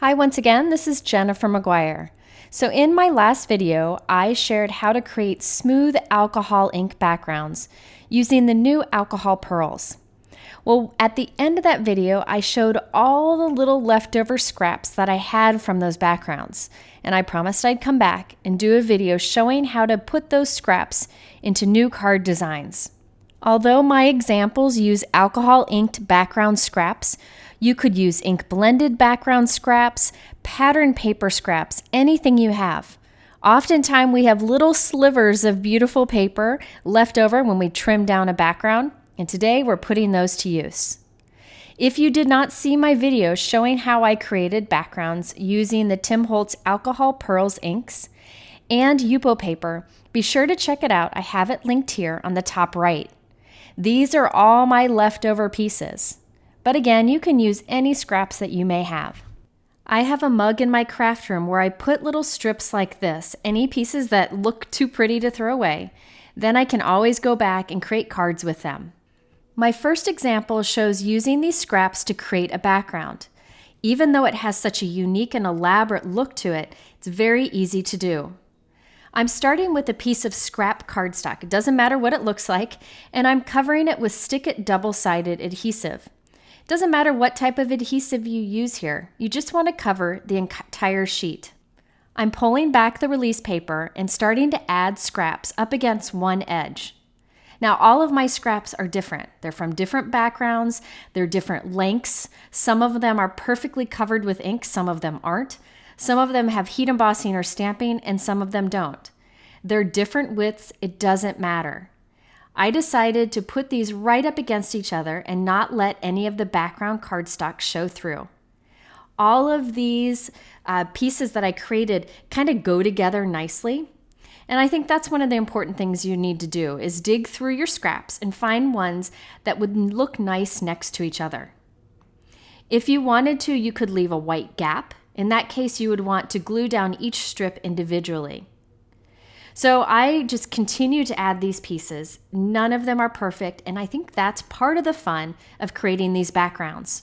Hi once again, this is Gina from McGuire. So in my last video, I shared how to create smooth alcohol ink backgrounds using the new alcohol pearls. Well, at the end of that video, I showed all the little leftover scraps that I had from those backgrounds, and I promised I'd come back and do a video showing how to put those scraps into new card designs. Although my examples use alcohol inked background scraps, you could use ink blended background scraps, pattern paper scraps, anything you have. Oftentimes we have little slivers of beautiful paper left over when we trim down a background, and today we're putting those to use. If you did not see my video showing how I created backgrounds using the Tim Holtz Alcohol Pearls inks and Yupo paper, be sure to check it out. I have it linked here on the top right. These are all my leftover pieces. But again, you can use any scraps that you may have. I have a mug in my craft room where I put little strips like this, any pieces that look too pretty to throw away. Then I can always go back and create cards with them. My first example shows using these scraps to create a background. Even though it has such a unique and elaborate look to it, it's very easy to do. I'm starting with a piece of scrap cardstock. It doesn't matter what it looks like, and I'm covering it with Stick-It double-sided adhesive. It doesn't matter what type of adhesive you use here. You just want to cover the entire sheet. I'm pulling back the release paper and starting to add scraps up against one edge. Now all of my scraps are different. They're from different backgrounds, they're different lengths. Some of them are perfectly covered with ink, some of them aren't. Some of them have heat embossing or stamping, and some of them don't. They're different widths, it doesn't matter. I decided to put these right up against each other and not let any of the background cardstock show through. All of these pieces that I created kind of go together nicely. And I think that's one of the important things you need to do is dig through your scraps and find ones that would look nice next to each other. If you wanted to, you could leave a white gap. In that case, you would want to glue down each strip individually. So I just continue to add these pieces. None of them are perfect, and I think that's part of the fun of creating these backgrounds.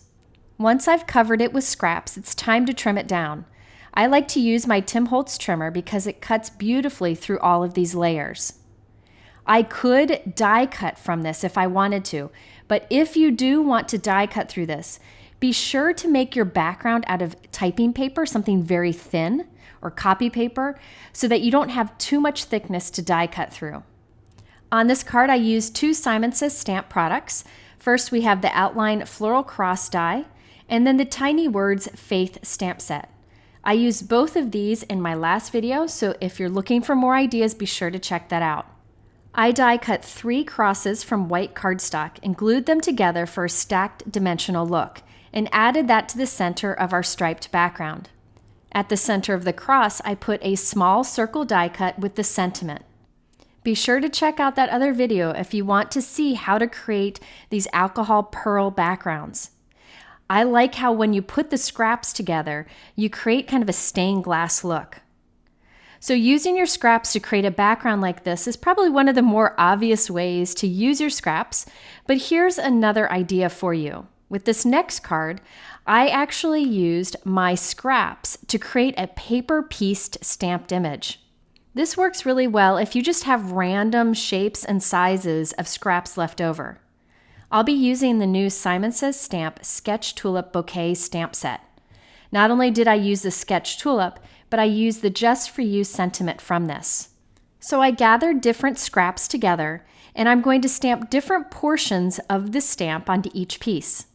Once I've covered it with scraps, it's time to trim it down. I like to use my Holtz Trimmer because it cuts beautifully through all of these layers. I could die cut from this if I wanted to, but if you do want to die cut through this, be sure to make your background out of typing paper, something very thin, or copy paper, so that you don't have too much thickness to die cut through. On this card, I used two Simon Says stamp products. First, we have the Outline Floral Cross die, and then the Tiny Words Faith stamp set. I used both of these in my last video, so if you're looking for more ideas, be sure to check that out. I die cut 3 crosses from white cardstock and glued them together for a stacked dimensional look, and added that to the center of our striped background. At the center of the cross, I put a small circle die cut with the sentiment. Be sure to check out that other video if you want to see how to create these alcohol pearl backgrounds. I like how when you put the scraps together, you create kind of a stained glass look. So using your scraps to create a background like this is probably one of the more obvious ways to use your scraps, but here's another idea for you. With this next card, I actually used my scraps to create a paper-pieced stamped image. This works really well if you just have random shapes and sizes of scraps left over. I'll be using the new Simon Says Stamp Sketch Tulip Bouquet stamp set. Not only did I use the Sketch Tulip, but I used the Just For You sentiment from this. So I gathered different scraps together, and I'm going to stamp different portions of the stamp onto each piece.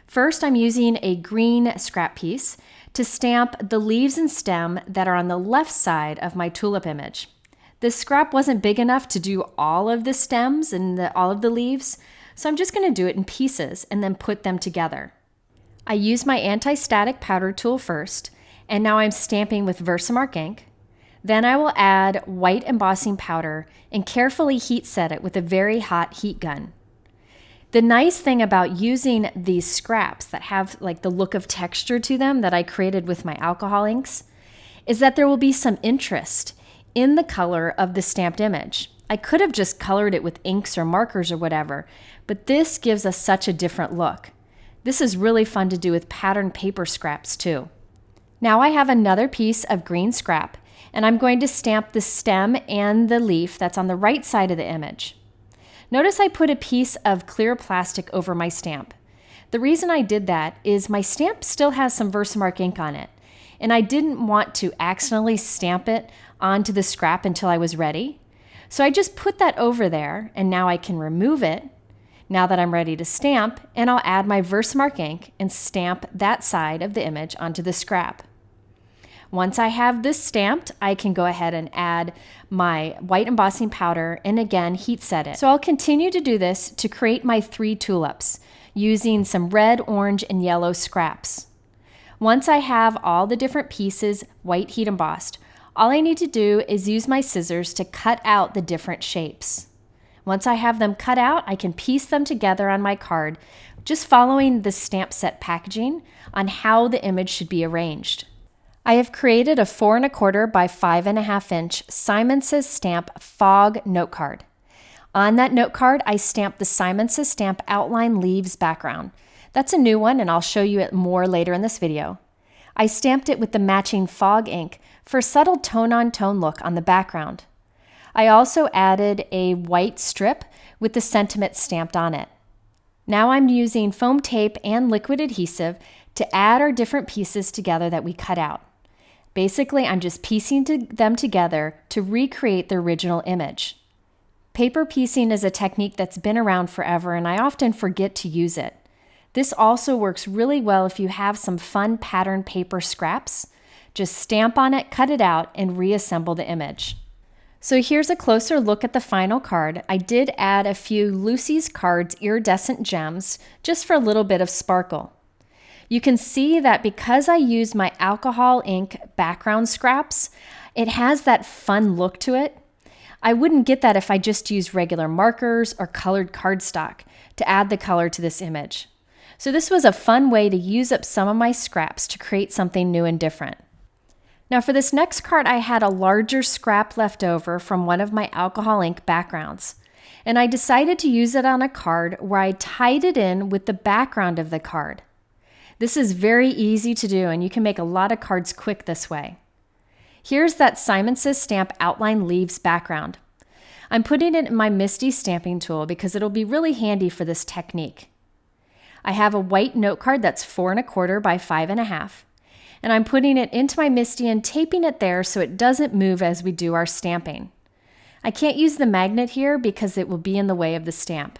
First, I'm using a green scrap piece to stamp the leaves and stem that are on the left side of my tulip image. This scrap wasn't big enough to do all of the stems and all of the leaves, so I'm just going to do it in pieces and then put them together. I use my anti-static powder tool first, and now I'm stamping with VersaMark Ink. Then I will add white embossing powder and carefully heat set it with a very hot heat gun. The nice thing about using these scraps that have like the look of texture to them that I created with my alcohol inks is that there will be some interest in the color of the stamped image. I could have just colored it with inks or markers or whatever, but this gives us such a different look. This is really fun to do with patterned paper scraps too. Now I have another piece of green scrap, and I'm going to stamp the stem and the leaf that's on the right side of the image. Notice I put a piece of clear plastic over my stamp. The reason I did that is my stamp still has some VersaMark ink on it, and I didn't want to accidentally stamp it onto the scrap until I was ready. So I just put that over there, and now I can remove it now that I'm ready to stamp, and I'll add my VersaMark ink and stamp that side of the image onto the scrap. Once I have this stamped, I can go ahead and add my white embossing powder and again heat set it. So I'll continue to do this to create my 3 tulips using some red, orange, and yellow scraps. Once I have all the different pieces white heat embossed, all I need to do is use my scissors to cut out the different shapes. Once I have them cut out, I can piece them together on my card, just following the stamp set packaging on how the image should be arranged. I have created a 4 1/4 by 5 1/2 inch Simon Says Stamp Fog note card. On that note card, I stamped the Simon Says Stamp Outline Leaves background. That's a new one, and I'll show you it more later in this video. I stamped it with the matching fog ink for a subtle tone-on-tone look on the background. I also added a white strip with the sentiment stamped on it. Now I'm using foam tape and liquid adhesive to add our different pieces together that we cut out. Basically, I'm just piecing them together to recreate the original image. Paper piecing is a technique that's been around forever, and I often forget to use it. This also works really well if you have some fun pattern paper scraps. Just stamp on it, cut it out, and reassemble the image. So here's a closer look at the final card. I did add a few Lucy's Cards iridescent gems just for a little bit of sparkle. You can see that because I used my alcohol ink background scraps, it has that fun look to it. I wouldn't get that if I just used regular markers or colored cardstock to add the color to this image. So this was a fun way to use up some of my scraps to create something new and different. Now for this next card, I had a larger scrap left over from one of my alcohol ink backgrounds, and I decided to use it on a card where I tied it in with the background of the card. This is very easy to do, and you can make a lot of cards quick this way. Here's that Simon Says Stamp Outline Leaves background. I'm putting it in my MISTI stamping tool because it'll be really handy for this technique. I have a white note card that's 4 1/4 by 5 1/2, and I'm putting it into my MISTI and taping it there so it doesn't move as we do our stamping. I can't use the magnet here because it will be in the way of the stamp.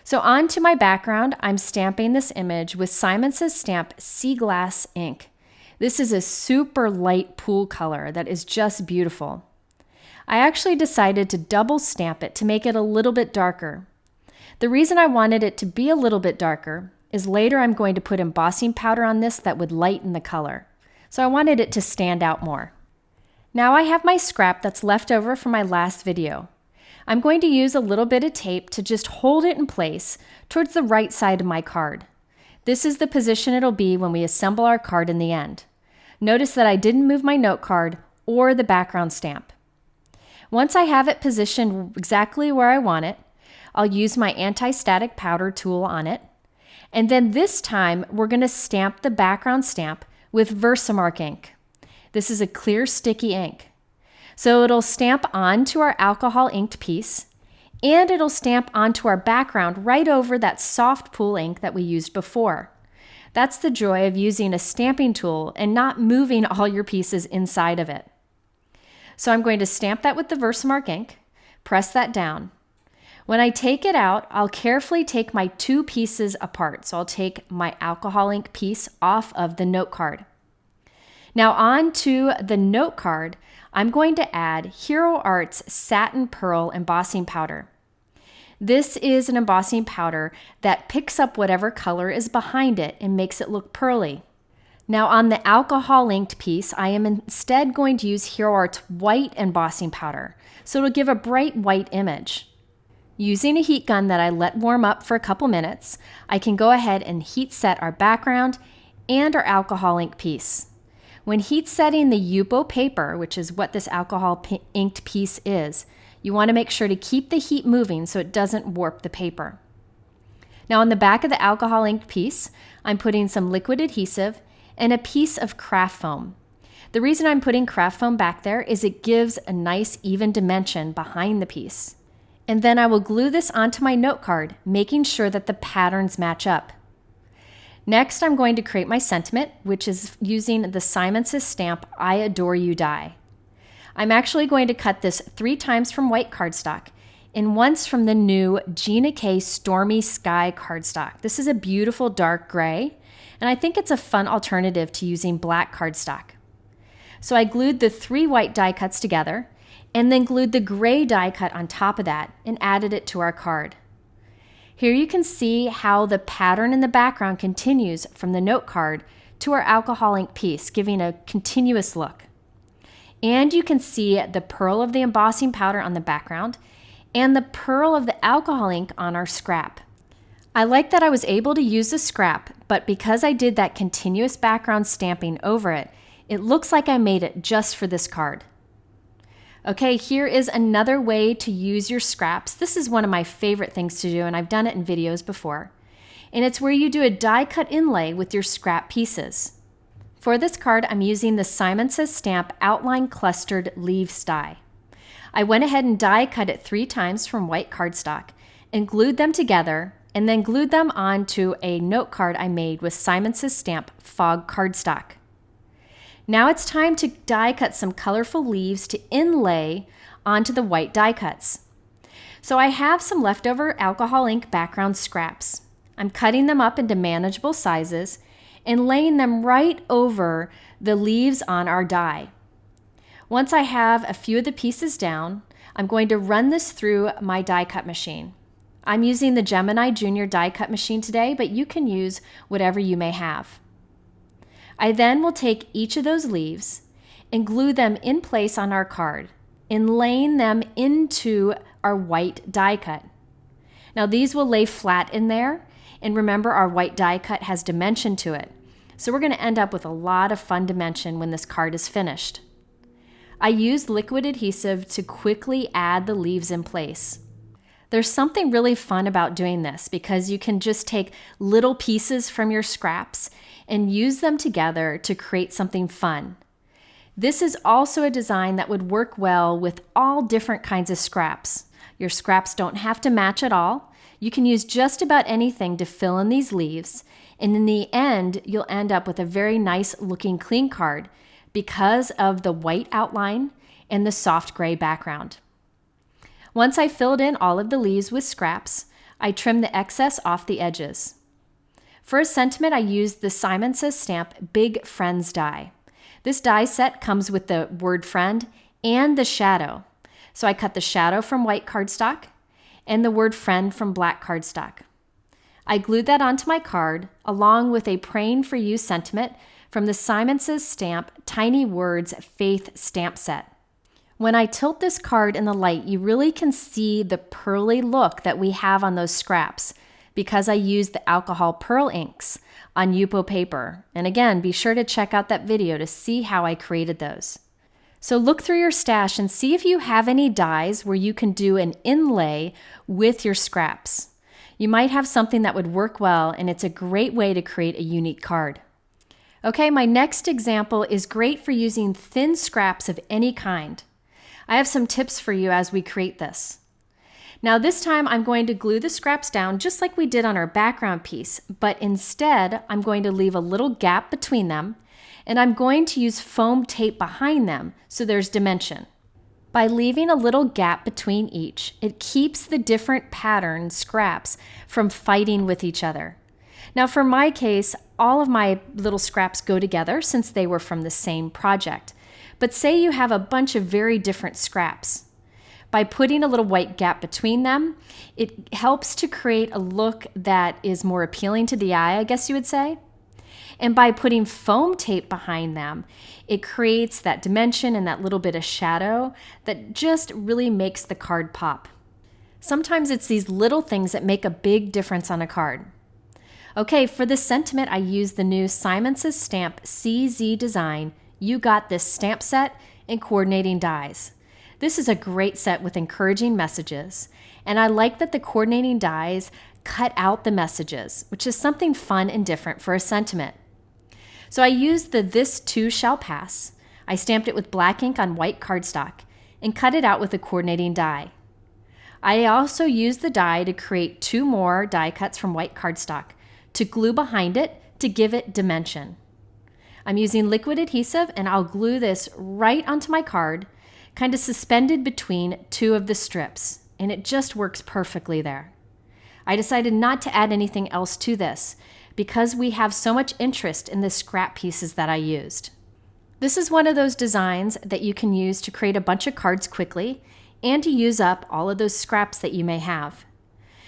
So onto my background, I'm stamping this image with Simon Says Stamp Sea Glass ink. This is a super light pool color that is just beautiful. I actually decided to double stamp it to make it a little bit darker. The reason I wanted it to be a little bit darker is later I'm going to put embossing powder on this that would lighten the color. So I wanted it to stand out more. Now I have my scrap that's left over from my last video. I'm going to use a little bit of tape to just hold it in place towards the right side of my card. This is the position it'll be when we assemble our card in the end. Notice that I didn't move my note card or the background stamp. Once I have it positioned exactly where I want it, I'll use my anti-static powder tool on it. And then this time, we're going to stamp the background stamp with VersaMark ink. This is a clear sticky ink. So it'll stamp onto our alcohol inked piece, and it'll stamp onto our background right over that soft pool ink that we used before. That's the joy of using a stamping tool and not moving all your pieces inside of it. So I'm going to stamp that with the VersaMark ink, press that down. When I take it out, I'll carefully take my 2 pieces apart. So I'll take my alcohol ink piece off of the note card. Now onto the note card, I'm going to add Hero Art's Satin Pearl Embossing Powder. This is an embossing powder that picks up whatever color is behind it and makes it look pearly. Now on the alcohol inked piece, I am instead going to use Hero Art's white embossing powder, so it'll give a bright white image. Using a heat gun that I let warm up for a couple minutes, I can go ahead and heat set our background and our alcohol ink piece. When heat setting the Yupo paper, which is what this alcohol inked piece is, you want to make sure to keep the heat moving so it doesn't warp the paper. Now on the back of the alcohol inked piece, I'm putting some liquid adhesive and a piece of craft foam. The reason I'm putting craft foam back there is it gives a nice even dimension behind the piece. And then I will glue this onto my note card, making sure that the patterns match up. Next, I'm going to create my sentiment, which is using the Simon Says stamp I Adore You die. I'm actually going to cut this 3 times from white cardstock and once from the new Gina K Stormy Sky cardstock. This is a beautiful dark gray, and I think it's a fun alternative to using black cardstock. So I glued the 3 white die cuts together and then glued the gray die cut on top of that and added it to our card. Here you can see how the pattern in the background continues from the note card to our alcohol ink piece, giving a continuous look. And you can see the pearl of the embossing powder on the background and the pearl of the alcohol ink on our scrap. I like that I was able to use the scrap, but because I did that continuous background stamping over it, it looks like I made it just for this card. Okay, here is another way to use your scraps. This is one of my favorite things to do, and I've done it in videos before. And it's where you do a die cut inlay with your scrap pieces. For this card, I'm using the Simon Says stamp Outline Clustered Leaves die. I went ahead and die cut it 3 times from white cardstock and glued them together and then glued them onto a note card I made with Simon Says stamp Fog cardstock. Now it's time to die cut some colorful leaves to inlay onto the white die cuts. So I have some leftover alcohol ink background scraps. I'm cutting them up into manageable sizes and laying them right over the leaves on our die. Once I have a few of the pieces down, I'm going to run this through my die cut machine. I'm using the Gemini Junior die cut machine today, but you can use whatever you may have. I then will take each of those leaves and glue them in place on our card, inlaying them into our white die cut. Now these will lay flat in there, and remember our white die cut has dimension to it. So we're going to end up with a lot of fun dimension when this card is finished. I used liquid adhesive to quickly add the leaves in place. There's something really fun about doing this because you can just take little pieces from your scraps and use them together to create something fun. This is also a design that would work well with all different kinds of scraps. Your scraps don't have to match at all. You can use just about anything to fill in these leaves, and in the end, you'll end up with a very nice looking clean card because of the white outline and the soft gray background. Once I filled in all of the leaves with scraps, I trimmed the excess off the edges. For a sentiment, I used the Simon Says stamp Big Friends die. This die set comes with the word friend and the shadow. So I cut the shadow from white cardstock and the word friend from black cardstock. I glued that onto my card along with a Praying for You sentiment from the Simon Says stamp Tiny Words Faith stamp set. When I tilt this card in the light, you really can see the pearly look that we have on those scraps because I used the alcohol pearl inks on Yupo paper. And again, be sure to check out that video to see how I created those. So look through your stash and see if you have any dies where you can do an inlay with your scraps. You might have something that would work well, and it's a great way to create a unique card. Okay, my next example is great for using thin scraps of any kind. I have some tips for you as we create this. Now this time I'm going to glue the scraps down just like we did on our background piece, but instead I'm going to leave a little gap between them, and I'm going to use foam tape behind them so there's dimension. By leaving a little gap between each, it keeps the different pattern scraps from fighting with each other. Now for my case, all of my little scraps go together since they were from the same project. But say you have a bunch of very different scraps. By putting a little white gap between them, it helps to create a look that is more appealing to the eye, I guess you would say. And by putting foam tape behind them, it creates that dimension and that little bit of shadow that just really makes the card pop. Sometimes it's these little things that make a big difference on a card. Okay, for this sentiment, I used the new Simon Says stamp CZ design You Got This stamp set and coordinating dies. This is a great set with encouraging messages, and I like that the coordinating dies cut out the messages, which is something fun and different for a sentiment. So I used the "This Too Shall Pass." I stamped it with black ink on white cardstock and cut it out with a coordinating die. I also used the die to create 2 more die cuts from white cardstock to glue behind it to give it dimension. I'm using liquid adhesive, and I'll glue this right onto my card, kind of suspended between 2 of the strips, and it just works perfectly there. I decided not to add anything else to this because we have so much interest in the scrap pieces that I used. This is one of those designs that you can use to create a bunch of cards quickly and to use up all of those scraps that you may have.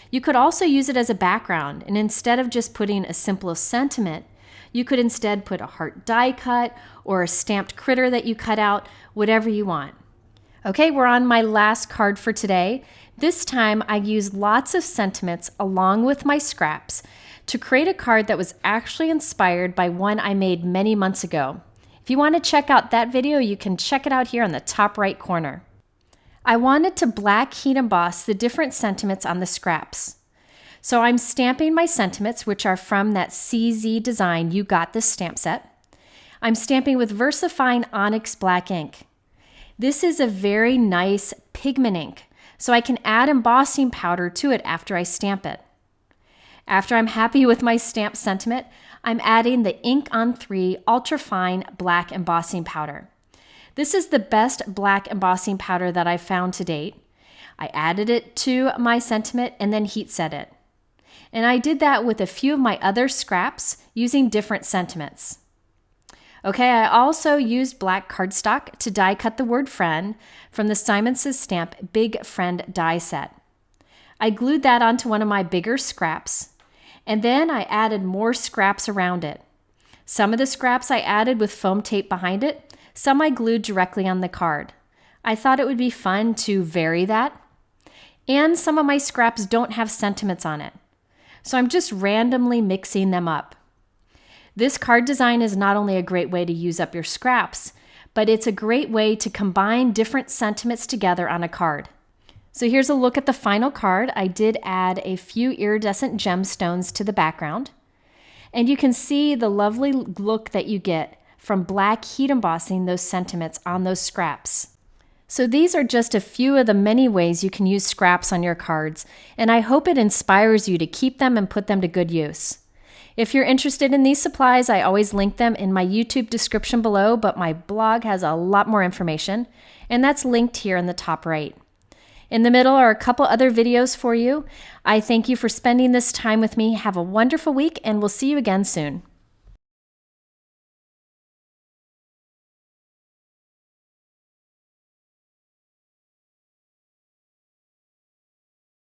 You could also use it as a background, and instead of just putting a simple sentiment, you could instead put a heart die cut or a stamped critter that you cut out, whatever you want. Okay, we're on my last card for today. This time I used lots of sentiments along with my scraps to create a card that was actually inspired by one I made many months ago. If you want to check out that video, you can check it out here on the top right corner. I wanted to black heat emboss the different sentiments on the scraps. So I'm stamping my sentiments, which are from that CZ design You Got This stamp set. I'm stamping with VersaFine Onyx black ink. This is a very nice pigment ink, so I can add embossing powder to it after I stamp it. After I'm happy with my stamped sentiment, I'm adding the Ink on 3 ultrafine black embossing powder. This is the best black embossing powder that I've found to date. I added it to my sentiment and then heat set it. And I did that with a few of my other scraps using different sentiments. Okay, I also used black cardstock to die cut the word friend from the Simon Says Stamp Big Friend die set. I glued that onto one of my bigger scraps, and then I added more scraps around it. Some of the scraps I added with foam tape behind it, some I glued directly on the card. I thought it would be fun to vary that. And some of my scraps don't have sentiments on it, so I'm just randomly mixing them up. This card design is not only a great way to use up your scraps, but it's a great way to combine different sentiments together on a card. So here's a look at the final card. I did add a few iridescent gemstones to the background, and you can see the lovely look that you get from black heat embossing those sentiments on those scraps. So these are just a few of the many ways you can use scraps on your cards, and I hope it inspires you to keep them and put them to good use. If you're interested in these supplies, I always link them in my YouTube description below, but my blog has a lot more information, and that's linked here in the top right. In the middle are a couple other videos for you. I thank you for spending this time with me. Have a wonderful week, and we'll see you again soon.